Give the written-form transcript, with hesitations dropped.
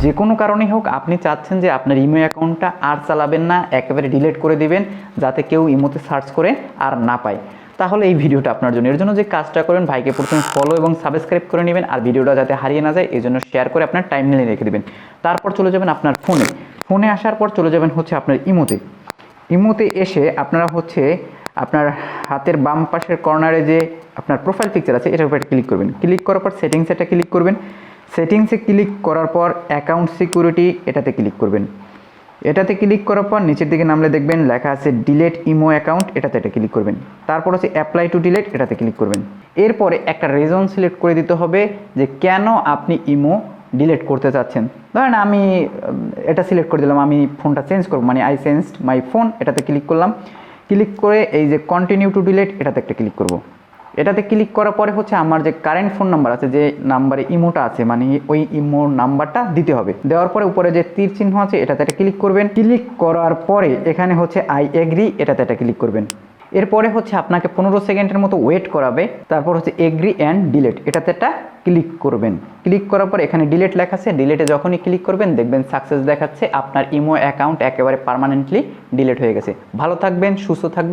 যে কোনো কারণেই হোক আপনি চাচ্ছেন যে আপনার ইমো অ্যাকাউন্টটা আর চালাবেন না, একেবারে ডিলিট করে দিবেন যাতে কেউ ইমোতে সার্চ করে আর না পায়, তাহলে এই ভিডিওটা আপনার জন্য। এর জন্য যে কাজটা করবেন, ভাইকে প্রথমে ফলো এবং সাবস্ক্রাইব করে নেবেন, আর ভিডিওটা যাতে হারিয়ে না যায় এই জন্য শেয়ার করে আপনার টাইমলাইনে রেখে দেবেন। তারপর চলে যাবেন আপনার ফোনে আসার পর চলে যাবেন হচ্ছে আপনার ইমোতে এসে আপনারা হচ্ছে আপনার হাতের বাম পাশের কর্নারে যে আপনার প্রোফাইল পিকচার আছে এটার উপর ক্লিক করবেন। ক্লিক করার পর সেটিংসে ক্লিক করবেন। সেটিংসে ক্লিক করার পর অ্যাকাউন্ট সিকিউরিটি এটাতে ক্লিক করবেন। এটাতে ক্লিক করার পর নিচের দিকে নামলে দেখবেন লেখা আছে ডিলেট ইমো অ্যাকাউন্ট, এটাতে ক্লিক করবেন। তারপর হচ্ছে অ্যাপ্লাই টু ডিলেট, এটাতে ক্লিক করবেন। এরপরে একটা রিজন সিলেক্ট করে দিতে হবে যে কেন আপনি ইমো ডিলেট করতে চাচ্ছেন। ধরেন আমি এটা সিলেক্ট করে দিলাম, আমি ফোনটা চেঞ্জ করব, মানে আই চেঞ্জড মাই ফোন, এটাতে ক্লিক করলাম। ক্লিক করে এই যে কন্টিনিউ টু ডিলেট এটাতে একটা ক্লিক করব। এটাতে ক্লিক করার পরে হচ্ছে আমার যে কারেন্ট ফোন নাম্বার আছে, যে নাম্বারে ইমোটা আছে, মানে ওই ইমোর নাম্বারটা দিতে হবে। দেওয়ার পরে উপরে যে তীর চিহ্ন আছে এটাতে একটা ক্লিক করবেন। ক্লিক করার পরে এখানে হচ্ছে আই এগ্রি, এটাতে একটা ক্লিক করবেন। এরপরে হচ্ছে আপনাকে 15 সেকেন্ডের মতো ওয়েট করাবে। তারপর হচ্ছে এগ্রি অ্যান্ড ডিলেট, এটাতে একটা ক্লিক করবেন। ক্লিক করার পর এখানে ডিলেট লেখা আছে, ডিলেটে যখনই ক্লিক করবেন দেখবেন সাকসেস দেখাচ্ছে, আপনার ইমো অ্যাকাউন্ট একেবারে পার্মানেন্টলি ডিলেট হয়ে গেছে। ভালো থাকবেন, সুস্থ থাকবেন।